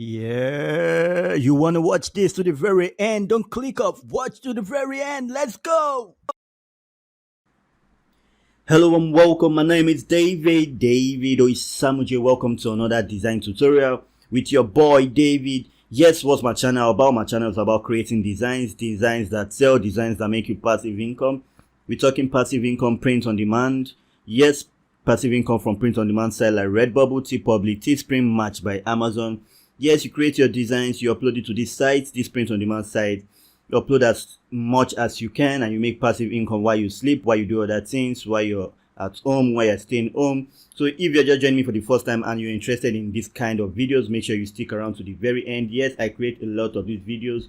Yeah, you want to watch this to the very end? Don't click off. Watch to the very end. Let's go. Hello and welcome. My name is David oisamoje. Welcome to another design tutorial with your boy David. Yes, what's my channel about? My channel is about creating designs that sell, designs that make you passive income. We're talking passive income, print on demand. Yes, passive income from print on demand site like Redbubble, TeePublic, Teespring, Match by Amazon. Yes, you create your designs, you upload it to this site, this print on demand site. You upload as much as you can and you make passive income while you sleep, while you do other things, while you're at home, while you're staying home. So if you're just joining me for the first time and you're interested in this kind of videos, make sure you stick around to the very end. Yes, I create a lot of these videos.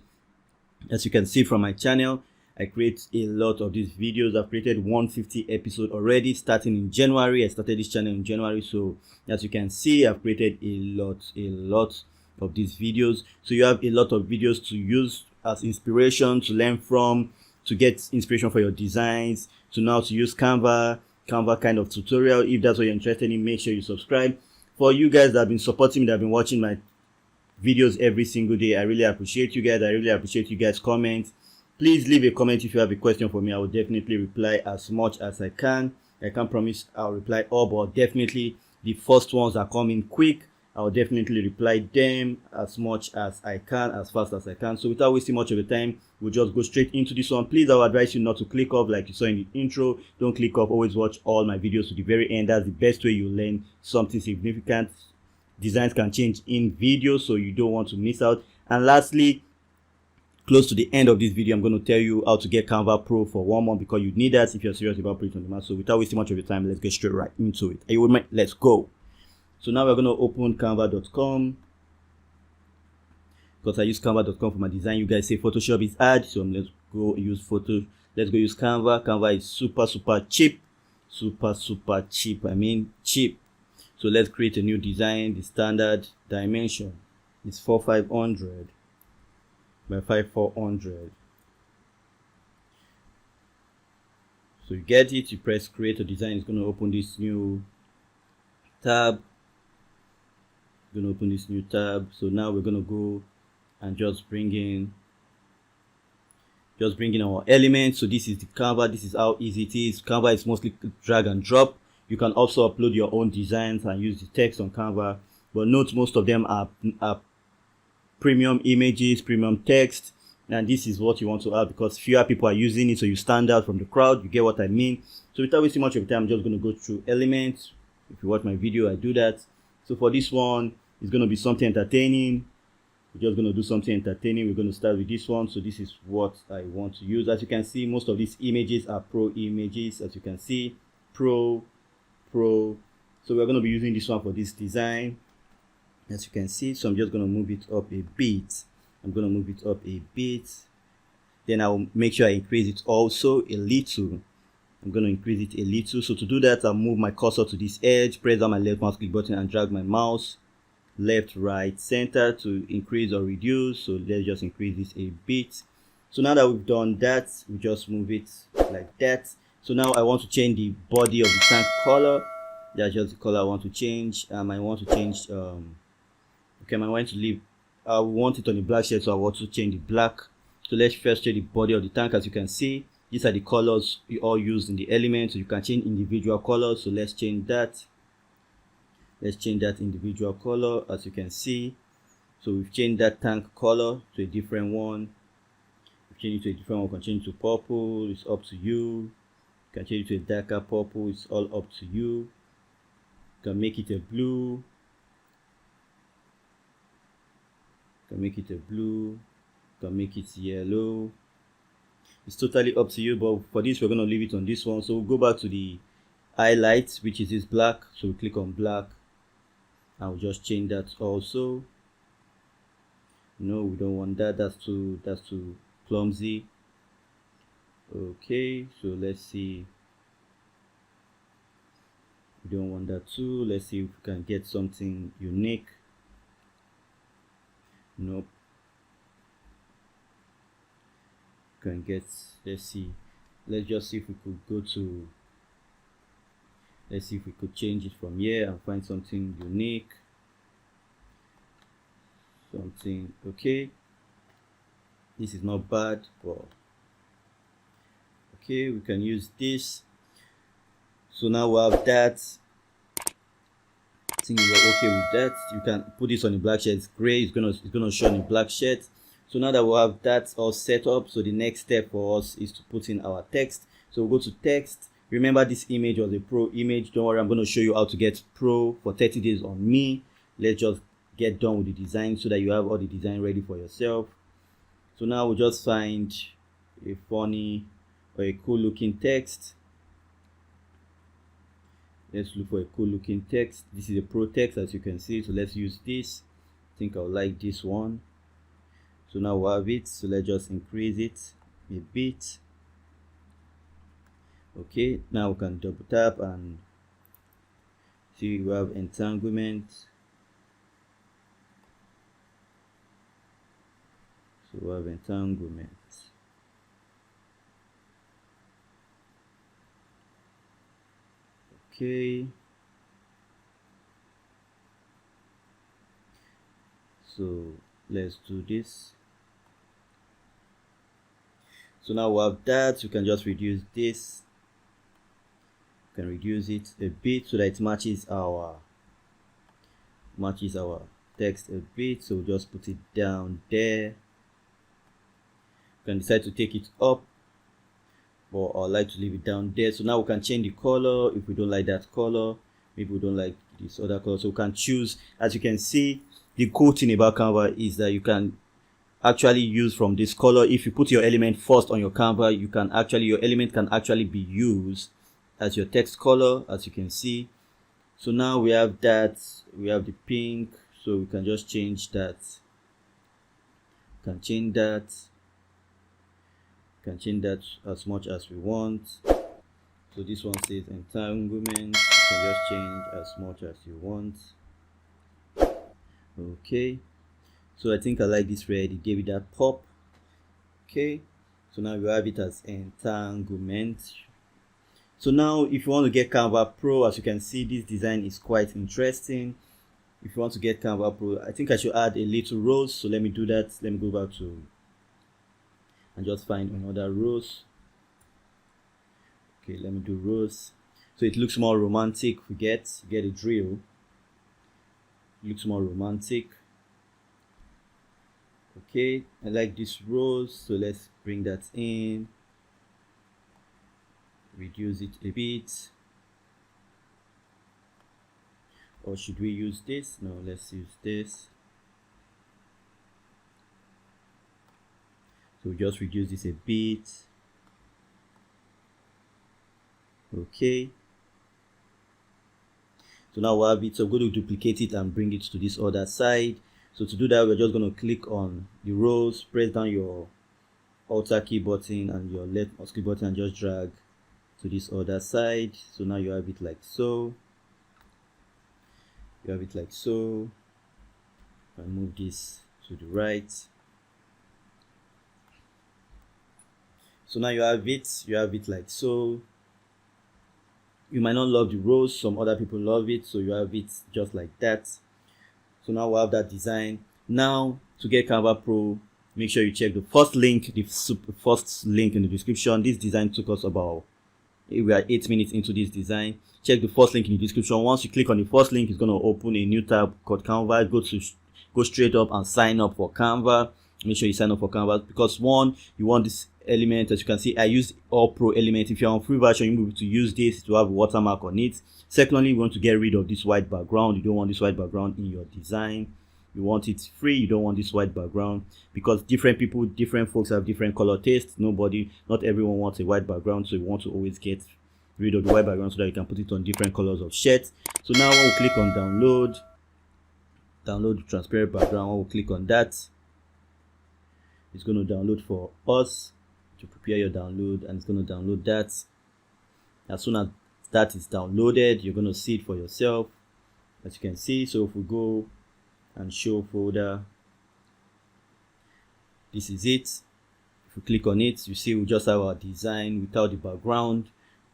As you can see from my channel, I create a lot of these videos. I've created 150 episodes already starting in January. I started this channel in January, so as you can see, I've created a lot of these videos. So you have a lot of videos to use as inspiration, to learn from, to get inspiration for your designs, to now to use Canva kind of tutorial. If that's what you're interested in, make sure you subscribe. For you guys that have been supporting me, that have been watching my videos every single day, I really appreciate you guys. I really appreciate you guys' comments. Please leave a comment if you have a question for me. I will definitely reply as much as I can. I can't promise I'll reply all, but definitely the first ones that come in quick, I'll definitely reply them as much as I can, as fast as I can. So without wasting much of the time, we'll just go straight into this one. Please, I would advise you not to click off like you saw in the intro. Don't click off. Always watch all my videos to the very end. That's the best way you learn something significant. Designs can change in video, so you don't want to miss out. And lastly, close to the end of this video, I'm going to tell you how to get Canva Pro for 1 month, because you need that if you're serious about print on demand. So without wasting much of your time, let's get straight right into it. Are you with me? Let's go. So now we're going to open canva.com, because I use canva.com for my design. You guys say Photoshop is hard, so let's go use let's go use Canva. Canva is super cheap. Super cheap. I mean cheap. So let's create a new design. The standard dimension is 4500 by 5400. So you get it, you press create a design. It's going to open this new tab. So now we're going to go and just bring in our elements. So this is the Canva. This is how easy it is. Canva is mostly drag and drop. You can also upload your own designs and use the text on Canva, but note most of them are premium images, premium text, and this is what you want to have because fewer people are using it, so you stand out from the crowd. You get what I mean? So without wasting much of time, I'm just going to go through elements. If you watch my video, I do that. So for this one, it's going to be something entertaining. We're just going to do something entertaining. We're going to start with this one. So this is what I want to use. As you can see, most of these images are pro images. As you can see, pro. So we're going to be using this one for this design, as you can see. So I'm just going to move it up a bit. Then I'll make sure I increase it also a little. I'm going to increase it a little. So to do that, I'll move my cursor to this edge, press down my left mouse click button and drag my mouse left, right, center to increase or reduce. So let's just increase this a bit. So now that we've done that, we just move it like that. So now I want to change the body of the tank color. That's just the color I want to change. I want to change okay, I want to leave, I want it on the black shade, so I want to change the black. So let's first change the body of the tank. As you can see, these are the colors we all use in the elements. So you can change individual colors. So let's change that. Let's change that individual color. As you can see, so we've changed that tank color to a different one. We've changed it to a different one. We can change it to purple. It's up to you. You can change it to a darker purple. It's all up to you. You can make it a blue. You can make it a blue. You can make it yellow. It's totally up to you, but for this we're going to leave it on this one. So we'll go back to the highlights, which is this black. So we click on black and we'll just change that also. No, we don't want that. That's too clumsy. Okay, so let's see. We don't want that too. Let's see if we can get something unique. Nope. Can get, let's see, let's just see if we could go to, let's see if we could change it from here and find something unique. something. Okay, this is not bad, but okay, we can use this. So now we have that. I think we're okay with that. You can put this on a black shirt. It's gray. It's gonna show on a black shirt. So now that we have that all set up, so the next step for us is to put in our text. So we'll go to text. Remember, this image was a pro image. Don't worry, I'm going to show you how to get pro for 30 days on me. Let's just get done with the design so that you have all the design ready for yourself. So now we'll just find a funny or a cool looking text. Let's look for a cool looking text. This is a pro text, as you can see. So let's use this. I think I'll like this one. So now we have it. So let's just increase it a bit. Okay, now we can double tap and see we have entanglement. So we have entanglement. Okay, so let's do this. So now we have that. You can just reduce this. You can reduce it a bit so that it matches our text a bit. So we'll just put it down there. You can decide to take it up, but I like to leave it down there. So now we can change the color if we don't like that color. Maybe we don't like this other color, so we can choose. As you can see, the cool thing about Canva is that you can actually use from this color. If you put your element first on your Canva, you can actually, your element can actually be used as your text color, as you can see. So now we have that, we have the pink, so we can just change that. Can change that as much as we want. So this one says entanglement. You can just change as much as you want. Okay, so I think I like this red. It gave it that pop. Okay, so now we have it as entanglement. So now if you want to get Canva Pro, as you can see, this design is quite interesting. If you want to get Canva Pro, I think I should add a little rose. So let me do that. Let me go back to and just find another rose. Okay, let me do rose. So it looks more romantic. We get a drill. It looks more romantic. Okay, I like this rose, so let's bring that in, reduce it a bit. Or should we use this? No, let's use this. So just reduce this a bit. Okay, so now we have it. So I'm going to duplicate it and bring it to this other side. So to do that, we're just going to click on the rose, press down your Alt key button and your left mouse key button and just drag to this other side. So now you have it like so. You have it like so. And move this to the right. So now you have it like so. You might not love the rose, some other people love it, so you have it just like that. So now we have that design. Now to get Canva Pro, make sure you check the first link in the description. This design took us about, we are 8 minutes into this design. Check the first link in the description. Once you click on the first link, it's going to open a new tab called Canva. Go straight up and sign up for Canva. Make sure you sign up for Canva, because one, you want this element. As you can see, I used all pro element. If you're on free version, you'll be able to use this to have a watermark on it. Secondly, you want to get rid of this white background. You don't want this white background in your design. You want it free. You don't want this white background, because different folks have different color tastes. Not everyone wants a white background, so you want to always get rid of the white background so that you can put it on different colors of shirts. So now when we click on download the transparent background, when we click on that, it's going to download for us. To prepare your download, and it's going to download that. As soon as that is downloaded, you're going to see it for yourself, as you can see. So if we go and show folder, this is it. If we click on it, you see we just have our design without the background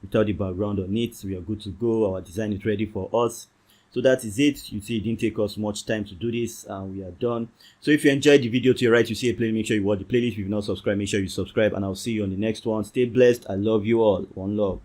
on it. We are good to go. Our design is ready for us. So that is it. You see, it didn't take us much time to do this, and we are done. So if you enjoyed the video, to your right you see a playlist. Make sure you watch the playlist. If you've not subscribed, make sure you subscribe, and I'll see you on the next one. Stay blessed. I love you all. One love.